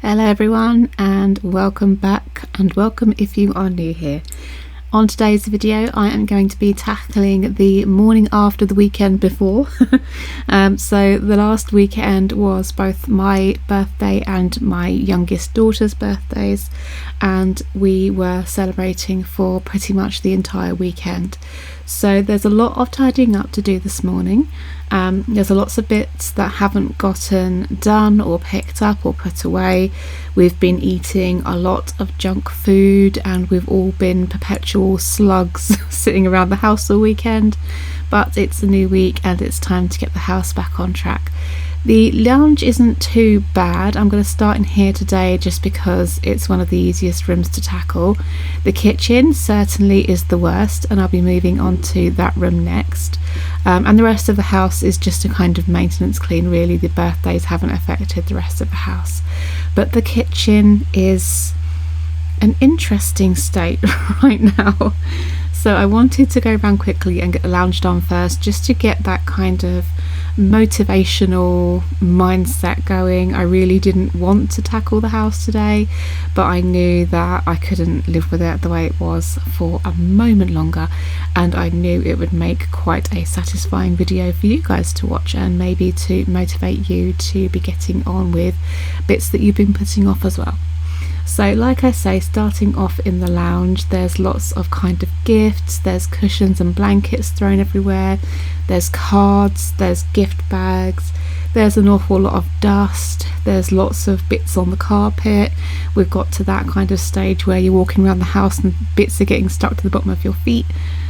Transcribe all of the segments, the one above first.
Hello everyone, and welcome back, and welcome if you are new here. On today's video I am going to be tackling the morning after the weekend before. So the last weekend was both my birthday and my youngest daughter's birthdays, and we were celebrating for pretty much the entire weekend. So there's a lot of tidying up to do this morning. There's lots of bits that haven't gotten done or picked up or put away. We've been eating a lot of junk food and we've all been perpetual slugs sitting around the house all weekend, but it's a new week and it's time to get the house back on track. The lounge isn't too bad. I'm going to start in here today just because it's one of the easiest rooms to tackle. The kitchen certainly is the worst, and I'll be moving on to that room next. And the rest of the house is just a kind of maintenance clean, really. The birthdays haven't affected the rest of the house. But the kitchen is an interesting state right now. So I wanted to go around quickly and get the lounge done first, just to get that kind of motivational mindset going. I really didn't want to tackle the house today, but I knew that I couldn't live with it the way it was for a moment longer, and I knew it would make quite a satisfying video for you guys to watch, and maybe to motivate you to be getting on with bits that you've been putting off as well. So like I say, starting off in the lounge, there's lots of kind of gifts, there's cushions and blankets thrown everywhere, there's cards, there's gift bags, there's an awful lot of dust, there's lots of bits on the carpet. We've got to that kind of stage where you're walking around the house and bits are getting stuck to the bottom of your feet,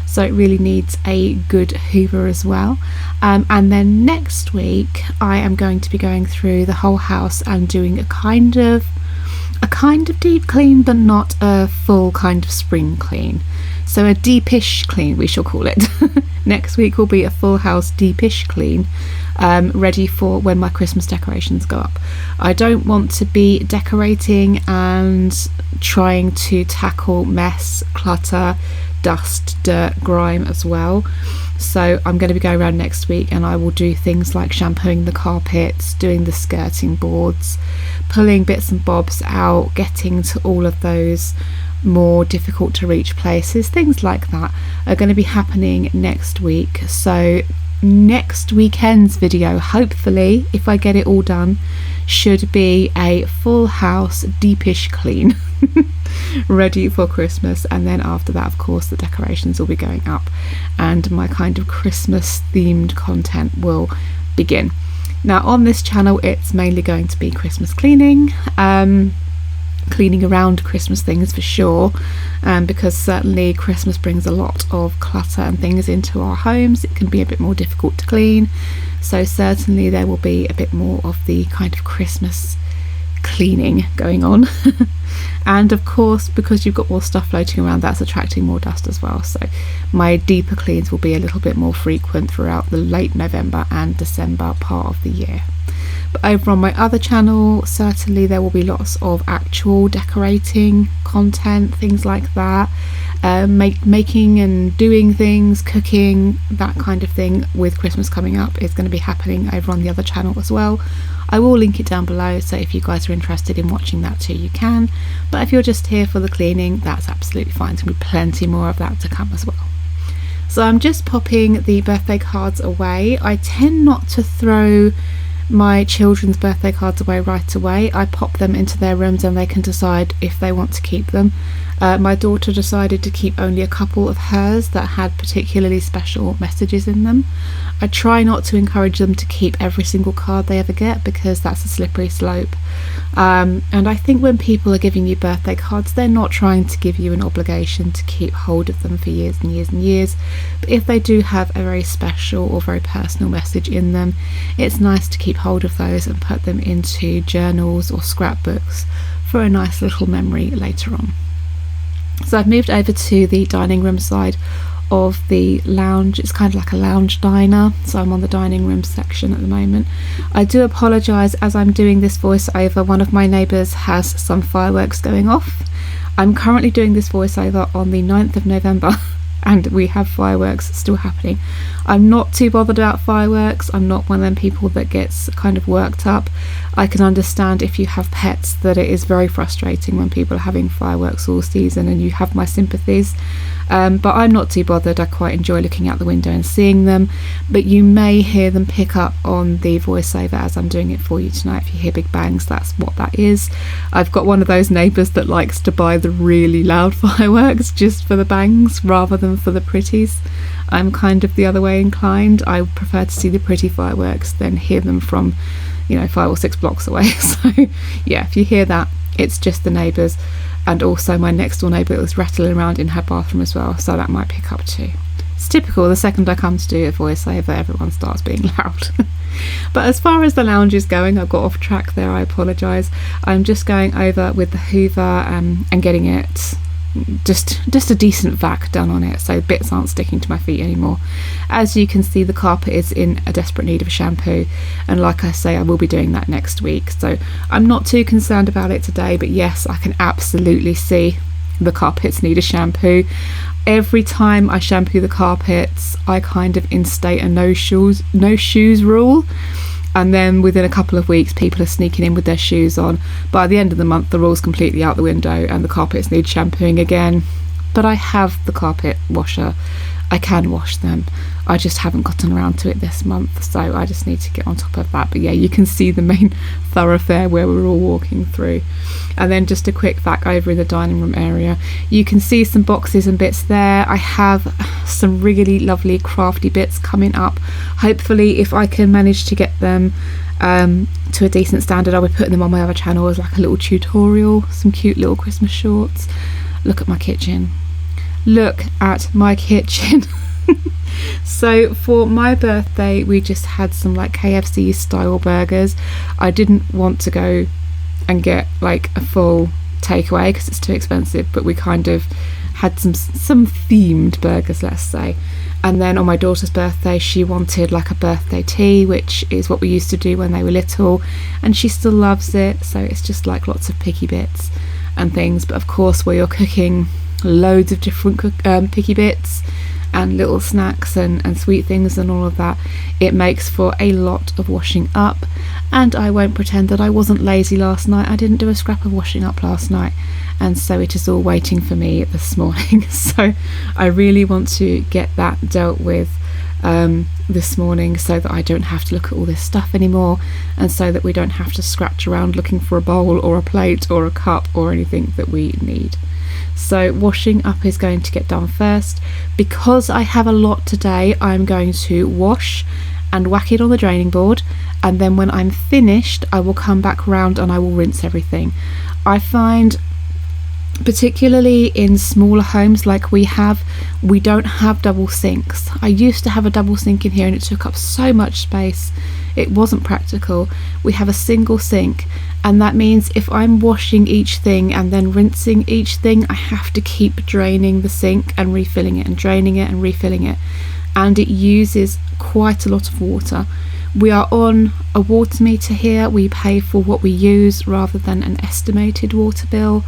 so it really needs a good hoover as well. And then next week I am going to be going through the whole house and doing a kind of deep clean, but not a full kind of spring clean. So a deepish clean, we shall call it. Next week will be a full house deepish clean, ready for when my Christmas decorations go up. I don't want to be decorating and trying to tackle mess, clutter, dust, dirt, grime as well. So I'm going to be going around next week and I will do things like shampooing the carpets, doing the skirting boards, pulling bits and bobs out, getting to all of those more difficult to reach places. Things like that are going to be happening next week. So next weekend's video, hopefully, if I get it all done, should be a full house deepish clean ready for Christmas. And then after that, of course, the decorations will be going up and my kind of Christmas themed content will begin. Now on this channel it's mainly going to be Christmas cleaning, cleaning around Christmas things for sure, because certainly Christmas brings a lot of clutter and things into our homes. It can be a bit more difficult to clean, so certainly there will be a bit more of the kind of Christmas cleaning going on. And of course, because you've got more stuff floating around, that's attracting more dust as well, so my deeper cleans will be a little bit more frequent throughout the late November and December part of the year. But over on my other channel, certainly there will be lots of actual decorating content, things like that, making and doing things, cooking, that kind of thing. With Christmas coming up is going to be happening over on the other channel as well. I will link it down below, so if you guys are interested in watching that too, you can. But if you're just here for the cleaning, that's absolutely fine. There's going to be plenty more of that to come as well. So I'm just popping the birthday cards away. I tend not to throw my children's birthday cards away right away. I pop them into their rooms and they can decide if they want to keep them. My daughter decided to keep only a couple of hers that had particularly special messages in them. I try not to encourage them to keep every single card they ever get, because that's a slippery slope. And I think when people are giving you birthday cards, they're not trying to give you an obligation to keep hold of them for years and years and years. But if they do have a very special or very personal message in them, it's nice to keep hold of those and put them into journals or scrapbooks for a nice little memory later on. So I've moved over to the dining room side of the lounge. It's kind of like a lounge diner, so I'm on the dining room section at the moment. I do apologise, as I'm doing this voiceover, one of my neighbours has some fireworks going off. I'm currently doing this voiceover on the 9th of November and we have fireworks still happening. I'm not too bothered about fireworks. I'm not one of them people that gets kind of worked up. I can understand if you have pets that it is very frustrating when people are having fireworks all season, and you have my sympathies. But I'm not too bothered. I quite enjoy looking out the window and seeing them, but you may hear them pick up on the voiceover as I'm doing it for you tonight. If you hear big bangs, that's what that is. I've got one of those neighbours that likes to buy the really loud fireworks just for the bangs rather than for the pretties. I'm kind of the other way inclined. I prefer to see the pretty fireworks than hear them from 5 or 6 blocks away. So yeah, if you hear that, it's just the neighbours, and also my next door neighbour was rattling around in her bathroom as well, so that might pick up too. It's typical, the second I come to do a voiceover, everyone starts being loud. But as far as the lounge is going, I've got off track there, I apologise. I'm just going over with the Hoover and getting it just a decent vac done on it, so bits aren't sticking to my feet anymore. As you can see, the carpet is in a desperate need of a shampoo, and like I say, I will be doing that next week, so I'm not too concerned about it today. But yes, I can absolutely see the carpets need a shampoo. Every time I shampoo the carpets, I kind of instate a no shoes rule, and then within a couple of weeks people are sneaking in with their shoes on. By the end of the month, the rule's completely out the window and the carpets need shampooing again. But I have the carpet washer, I can wash them. I just haven't gotten around to it this month, so I just need to get on top of that. But yeah, you can see the main thoroughfare where we're all walking through. And then just a quick back over in the dining room area, you can see some boxes and bits there. I have some really lovely crafty bits coming up. Hopefully, if I can manage to get them to a decent standard, I'll be putting them on my other channel as like a little tutorial, some cute little Christmas shorts. Look at my kitchen. Look at my kitchen. So for my birthday, we just had some like KFC style burgers. I didn't want to go and get like a full takeaway because it's too expensive, but we kind of had some themed burgers, let's say. And then on my daughter's birthday, she wanted like a birthday tea, which is what we used to do when they were little, and she still loves it. So it's just like lots of picky bits and things. But of course, where you're cooking loads of different picky bits and little snacks and sweet things and all of that, it makes for a lot of washing up. And I won't pretend that I wasn't lazy last night. I didn't do a scrap of washing up last night, and so it is all waiting for me this morning. So I really want to get that dealt with this morning, so that I don't have to look at all this stuff anymore, and so that we don't have to scratch around looking for a bowl or a plate or a cup or anything that we need. So washing up is going to get done first. Because I have a lot today, I'm going to wash and whack it on the draining board, and then when I'm finished, I will come back round and I will rinse everything. I find, particularly in smaller homes like we don't have double sinks. I used to have a double sink in here and it took up so much space. It wasn't practical. We have a single sink, and that means if I'm washing each thing and then rinsing each thing, I have to keep draining the sink and refilling it and draining it and refilling it, and it uses quite a lot of water. We are on a water meter here. We pay for what we use rather than an estimated water bill,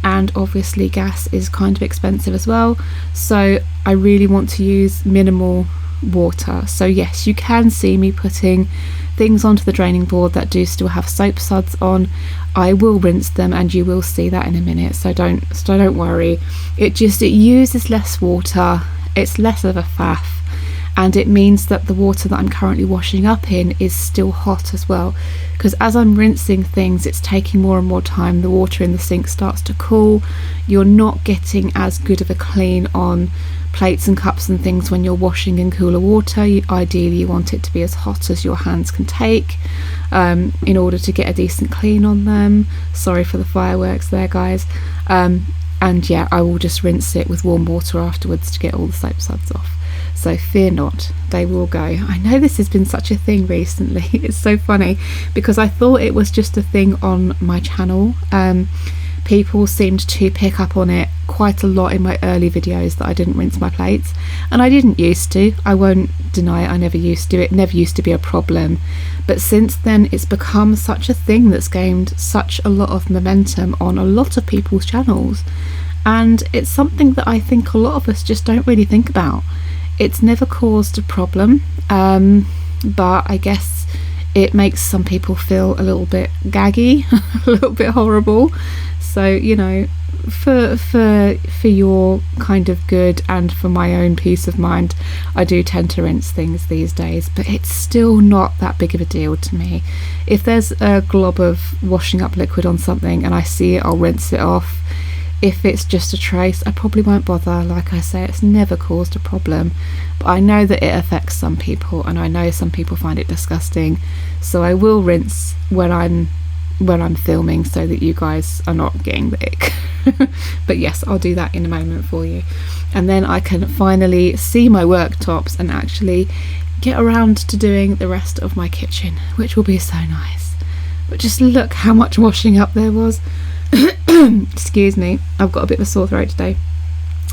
and obviously gas is kind of expensive as well, so I really want to use minimal water. So yes, you can see me putting things onto the draining board that do still have soap suds on. I will rinse them and you will see that in a minute, so don't worry. It uses less water, it's less of a faff, and it means that the water that I'm currently washing up in is still hot as well, because as I'm rinsing things, it's taking more and more time. The water in the sink starts to cool. You're not getting as good of a clean on plates and cups and things when you're washing in cooler water. Ideally you want it to be as hot as your hands can take, in order to get a decent clean on them. Sorry for the fireworks there, guys. And yeah, I will just rinse it with warm water afterwards to get all the soap suds off. So fear not, they will go. I know this has been such a thing recently. It's so funny because I thought it was just a thing on my channel. People seemed to pick up on it quite a lot in my early videos that I didn't rinse my plates, and I didn't used to. I won't deny it, I never used to. It never used to be a problem, but since then it's become such a thing that's gained such a lot of momentum on a lot of people's channels, and it's something that I think a lot of us just don't really think about. It's never caused a problem, but I guess it makes some people feel a little bit gaggy, a little bit horrible. So, you know, for your kind of good and for my own peace of mind, I do tend to rinse things these days, but it's still not that big of a deal to me. If there's a glob of washing up liquid on something and I see it, I'll rinse it off. If it's just a trace, I probably won't bother. Like I say, it's never caused a problem, but I know that it affects some people, and I know some people find it disgusting, so I will rinse when I'm filming so that you guys are not getting the ick. But yes, I'll do that in a moment for you, and then I can finally see my worktops and actually get around to doing the rest of my kitchen, which will be so nice. But just look how much washing up there was. Excuse me, I've got a bit of a sore throat today.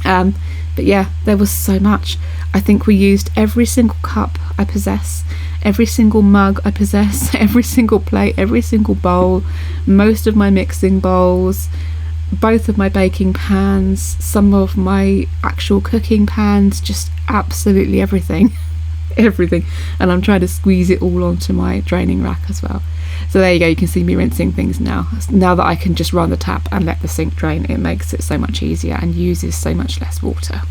But yeah, there was so much. I think we used every single cup I possess, every single mug I possess, every single plate, every single bowl, most of my mixing bowls, both of my baking pans, some of my actual cooking pans, just absolutely everything. Everything. And I'm trying to squeeze it all onto my draining rack as well. So there you go, you can see me rinsing things now that I can just run the tap and let the sink drain. It makes it so much easier and uses so much less water.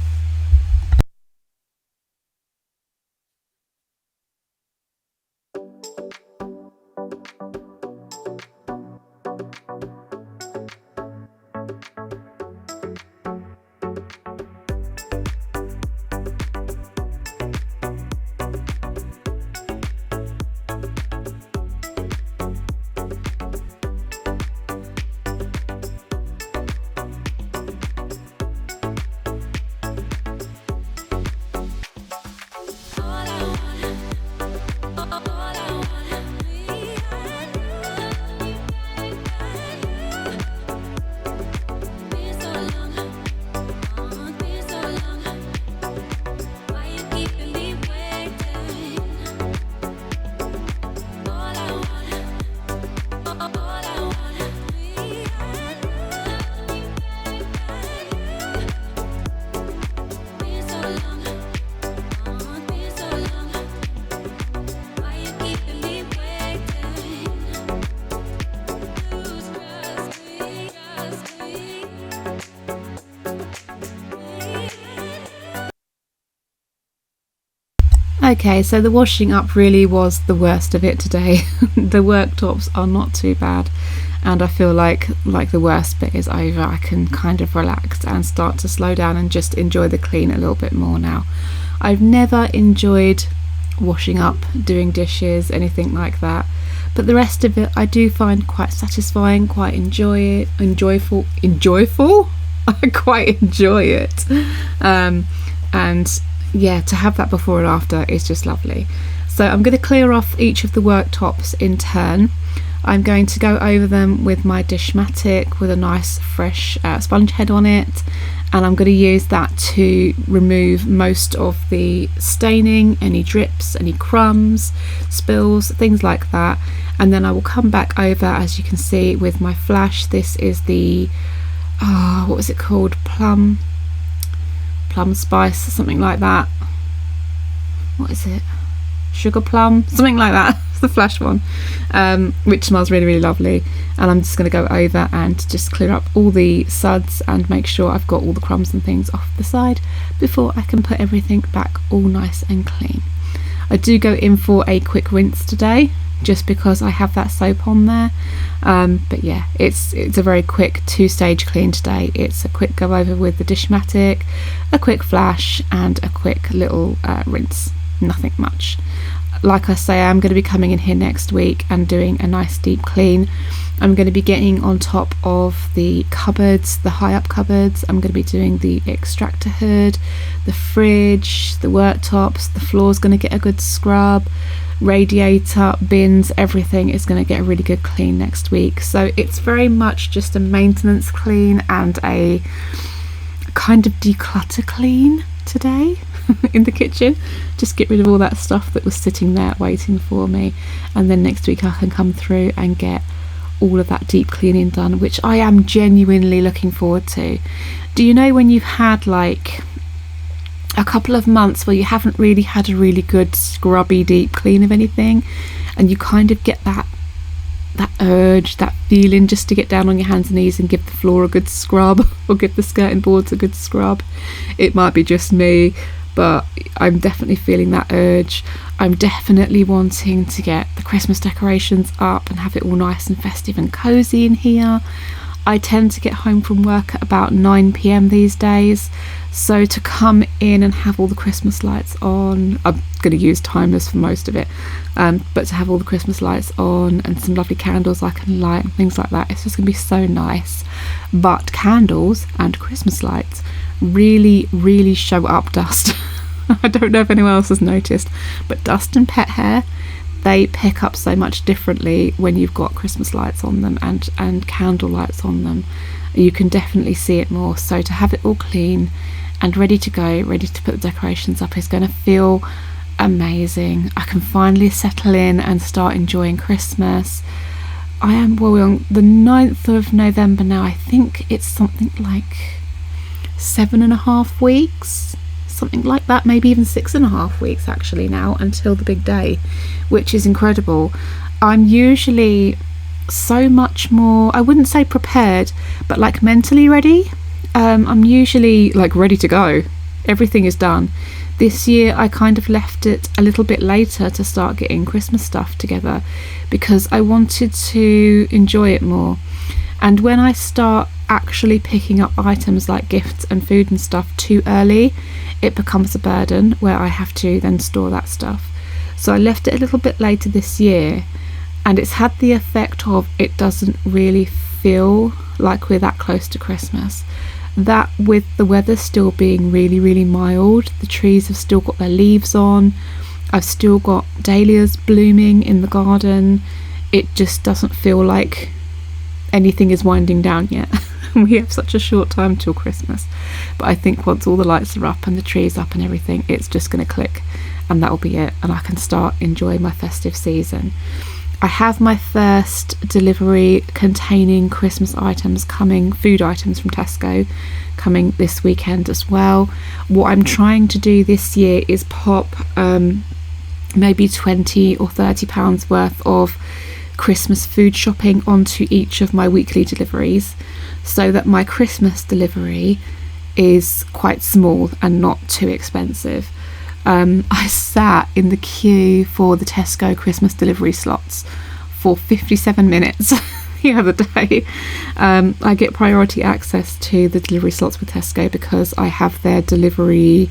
Okay, so the washing up really was the worst of it today. The worktops are not too bad, and I feel like the worst bit is over. I can kind of relax and start to slow down and just enjoy the clean a little bit more now. I've never enjoyed washing up, doing dishes, anything like that, but the rest of it I do find quite satisfying, quite enjoyful. I quite enjoy it, and yeah, to have that before and after is just lovely. So I'm going to clear off each of the worktops in turn. I'm going to go over them with my Dishmatic with a nice fresh sponge head on it, and I'm going to use that to remove most of the staining, any drips, any crumbs, spills, things like that. And then I will come back over, as you can see, with my Flash. This is the what was it called, plum spice, something like that. What is it, sugar plum, something like that. The Flash one, which smells really, really lovely. And I'm just going to go over and just clear up all the suds and make sure I've got all the crumbs and things off the side before I can put everything back all nice and clean. I do go in for a quick rinse today, just because I have that soap on there, but yeah, it's a very quick 2-stage clean today. It's a quick go over with the Dishmatic, a quick Flash, and a quick little rinse. Nothing much. Like I say, I'm going to be coming in here next week and doing a nice deep clean. I'm going to be getting on top of the cupboards, the high up cupboards. I'm going to be doing the extractor hood, the fridge, the worktops. The floor's going to get a good scrub, radiator, bins, everything is going to get a really good clean next week. So it's very much just a maintenance clean and a kind of declutter clean today in the kitchen. Just get rid of all that stuff that was sitting there waiting for me, and then next week I can come through and get all of that deep cleaning done, which I am genuinely looking forward to. Do you know when you've had like a couple of months where you haven't really had a really good scrubby deep clean of anything, and you kind of get that urge, that feeling just to get down on your hands and knees and give the floor a good scrub, or give the skirting boards a good scrub? It might be just me, but I'm definitely feeling that urge. I'm definitely wanting to get the Christmas decorations up and have it all nice and festive and cozy in here. I tend to get home from work at about 9 p.m. these days, so to come in and have all the Christmas lights on, I'm going to use timers for most of it, but to have all the Christmas lights on and some lovely candles I can light and things like that, it's just going to be so nice. But candles and Christmas lights really, really show up dust. I don't know if anyone else has noticed, but dust and pet hair, they pick up so much differently when you've got Christmas lights on them and candle lights on them. You can definitely see it more. So to have it all clean and ready to go, ready to put the decorations up, is going to feel amazing. I can finally settle in and start enjoying Christmas. I am on the 9th of November now. I think it's something like 7.5 weeks, something like that, maybe even 6.5 weeks actually now until the big day, which is incredible. I'm usually so much more, I wouldn't say prepared, but like mentally ready. I'm usually like ready to go. Everything is done. This year I kind of left it a little bit later to start getting Christmas stuff together because I wanted to enjoy it more. And when I start actually picking up items like gifts and food and stuff too early, it becomes a burden where I have to then store that stuff. So I left it a little bit later this year, and it's had the effect of it doesn't really feel like we're that close to Christmas. That with the weather still being really, really mild, the trees have still got their leaves on, I've still got dahlias blooming in the garden, it just doesn't feel like anything is winding down yet. We have such a short time till Christmas, but I think once all the lights are up and the trees up and everything, it's just going to click, and that'll be it, and I can start enjoying my festive season. I have my first delivery containing Christmas items coming, food items from Tesco, coming this weekend as well. What I'm trying to do this year is pop maybe £20 or £30 worth of Christmas food shopping onto each of my weekly deliveries, so that my Christmas delivery is quite small and not too expensive. I sat in the queue for the Tesco Christmas delivery slots for 57 minutes the other day. I get priority access to the delivery slots with Tesco because I have their delivery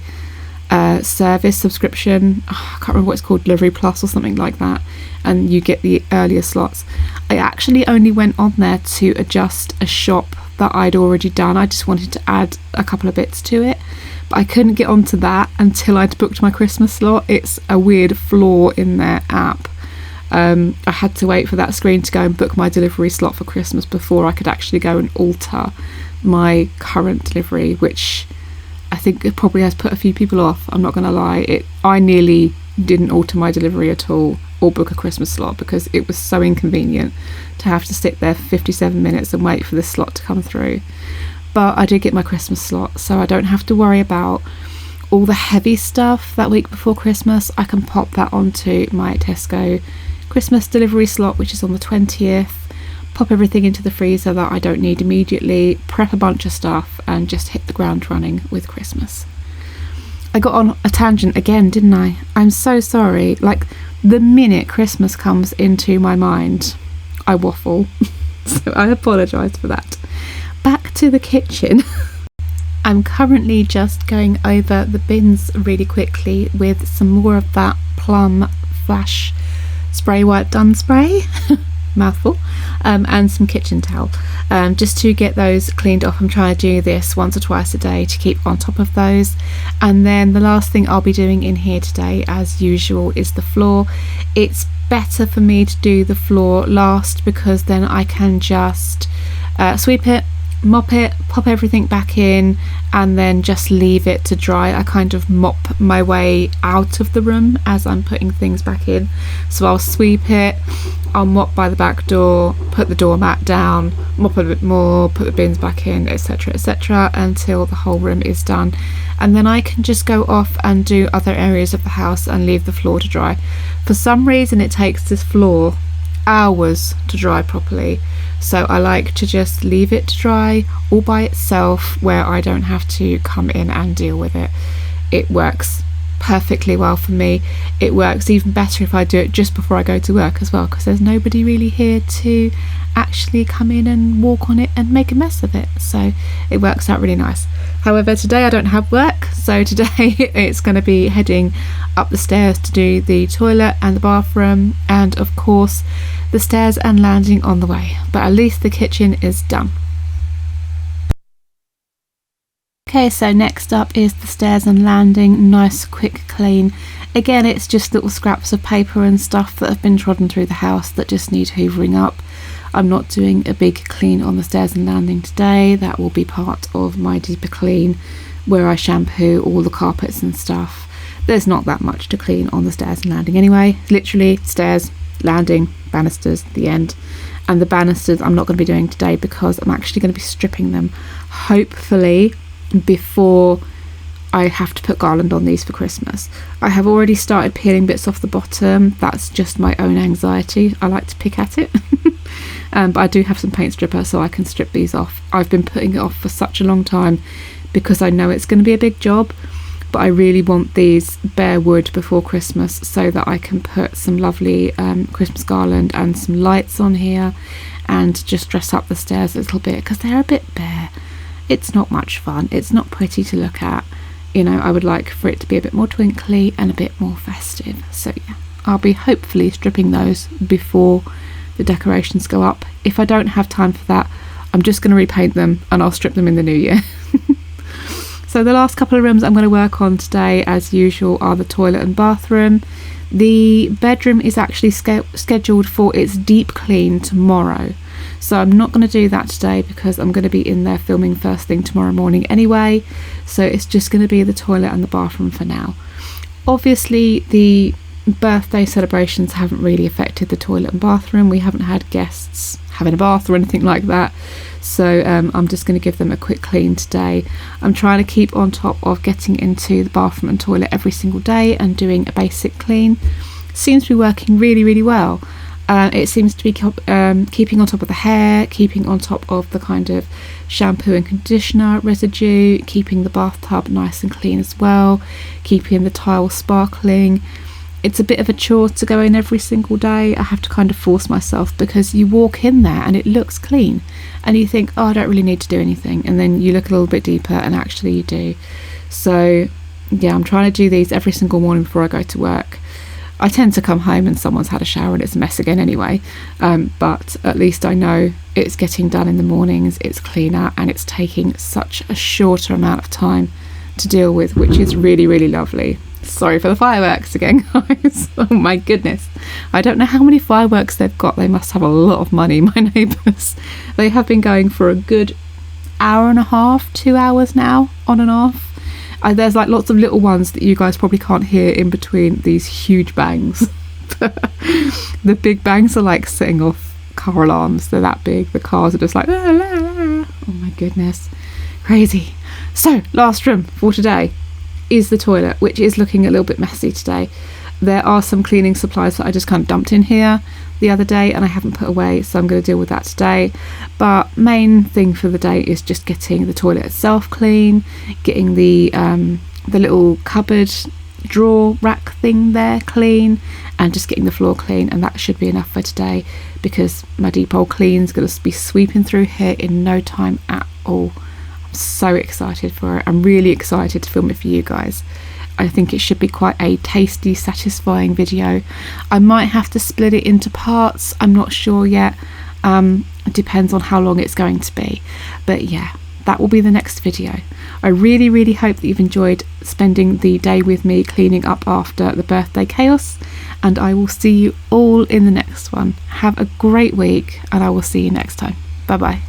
service subscription. I can't remember what it's called, Delivery Plus or something like that, and you get the earlier slots. I actually only went on there to adjust a shop that I'd already done. I just wanted to add a couple of bits to it, but I couldn't get onto that until I'd booked my Christmas slot. It's a weird flaw in their app. I had to wait for that screen to go and book my delivery slot for Christmas before I could actually go and alter my current delivery, which I think it probably has put a few people off. I'm not going to lie. I nearly didn't alter my delivery at all or book a Christmas slot because it was so inconvenient to have to sit there for 57 minutes and wait for this slot to come through. But I did get my Christmas slot, so I don't have to worry about all the heavy stuff that week before Christmas. I can pop that onto my Tesco Christmas delivery slot, which is on the 20th, pop everything into the freezer that I don't need immediately, prep a bunch of stuff, and just hit the ground running with Christmas. I got on a tangent again, didn't I? I'm so sorry. Like, the minute Christmas comes into my mind, I waffle. So I apologise for that. Back to the kitchen. I'm currently just going over the bins really quickly with some more of that Plum Flash Spray Wipe Done spray. Mouthful. And some kitchen towel, just to get those cleaned off. I'm trying to do this once or twice a day to keep on top of those. And then the last thing I'll be doing in here today, as usual, is the floor. It's better for me to do the floor last because then I can just sweep it, mop it, pop everything back in, and then just leave it to dry. I kind of mop my way out of the room as I'm putting things back in. So I'll sweep it, I'll mop by the back door, put the doormat down, mop a bit more, put the bins back in, etc, etc, until the whole room is done. And then I can just go off and do other areas of the house and leave the floor to dry. For some reason it takes this floor hours to dry properly, so I like to just leave it to dry all by itself where I don't have to come in and deal with it. It works perfectly well for me. It works even better if I do it just before I go to work as well, because there's nobody really here to actually come in and walk on it and make a mess of it, so it works out really nice. However, today I don't have work, so today it's going to be heading up the stairs to do the toilet and the bathroom, and of course the stairs and landing on the way, but at least the kitchen is done. Okay, so next up is the stairs and landing. Nice quick clean. Again, it's just little scraps of paper and stuff that have been trodden through the house that just need hoovering up. I'm not doing a big clean on the stairs and landing today. That will be part of my deeper clean where I shampoo all the carpets and stuff. There's not that much to clean on the stairs and landing anyway. Literally stairs, landing, banisters, the end. And the banisters I'm not going to be doing today because I'm actually going to be stripping them, hopefully before I have to put garland on these for Christmas. I have already started peeling bits off the bottom. That's just my own anxiety. I like to pick at it. But I do have some paint stripper so I can strip these off. I've been putting it off for such a long time because I know it's going to be a big job, but I really want these bare wood before Christmas so that I can put some lovely Christmas garland and some lights on here and just dress up the stairs a little bit because they're a bit bare. It's not much fun. It's not pretty to look at. You know, I would like for it to be a bit more twinkly and a bit more festive. So yeah, I'll be hopefully stripping those before the decorations go up. If I don't have time for that, I'm just going to repaint them and I'll strip them in the new year. So the last couple of rooms I'm going to work on today, as usual, are the toilet and bathroom. The bedroom is actually scheduled for its deep clean tomorrow. So I'm not going to do that today because I'm going to be in there filming first thing tomorrow morning anyway. So it's just going to be the toilet and the bathroom for now. Obviously, the birthday celebrations haven't really affected the toilet and bathroom. We haven't had guests having a bath or anything like that. So I'm just going to give them a quick clean today. I'm trying to keep on top of getting into the bathroom and toilet every single day and doing a basic clean. Seems to be working really, really well. It seems to be keeping on top of the hair, keeping on top of the kind of shampoo and conditioner residue, keeping the bathtub nice and clean as well, keeping the tile sparkling. It's a bit of a chore to go in every single day. I have to kind of force myself because you walk in there and it looks clean and you think, oh, I don't really need to do anything, and then you look a little bit deeper and actually you do. So yeah, I'm trying to do these every single morning before I go to work. I tend to come home and someone's had a shower and it's a mess again anyway, but at least I know it's getting done in the mornings, it's cleaner, and it's taking such a shorter amount of time to deal with, which is really, really lovely. Sorry for the fireworks again, guys. Oh my goodness, I don't know how many fireworks they've got. They must have a lot of money, my neighbours. They have been going for a good hour and a half, 2 hours now, on and off. There's like lots of little ones that you guys probably can't hear in between these huge bangs. The big bangs are like setting off car alarms. They're that big. The cars are just like, la, la, la. Oh my goodness, crazy. So last room for today is the toilet, which is looking a little bit messy today. There are some cleaning supplies that I just kind of dumped in here the other day and I haven't put away, so I'm going to deal with that today. But main thing for the day is just getting the toilet itself clean, getting the little cupboard drawer rack thing there clean, and just getting the floor clean, and that should be enough for today because my deep old clean is going to be sweeping through here in no time at all. I'm so excited for it. I'm really excited to film it for you guys. I think it should be quite a tasty, satisfying video. I might have to split it into parts, I'm not sure yet. It depends on how long it's going to be, but yeah, that will be the next video. I really, really hope that you've enjoyed spending the day with me cleaning up after the birthday chaos, and I will see you all in the next one. Have a great week and I will see you next time. Bye bye.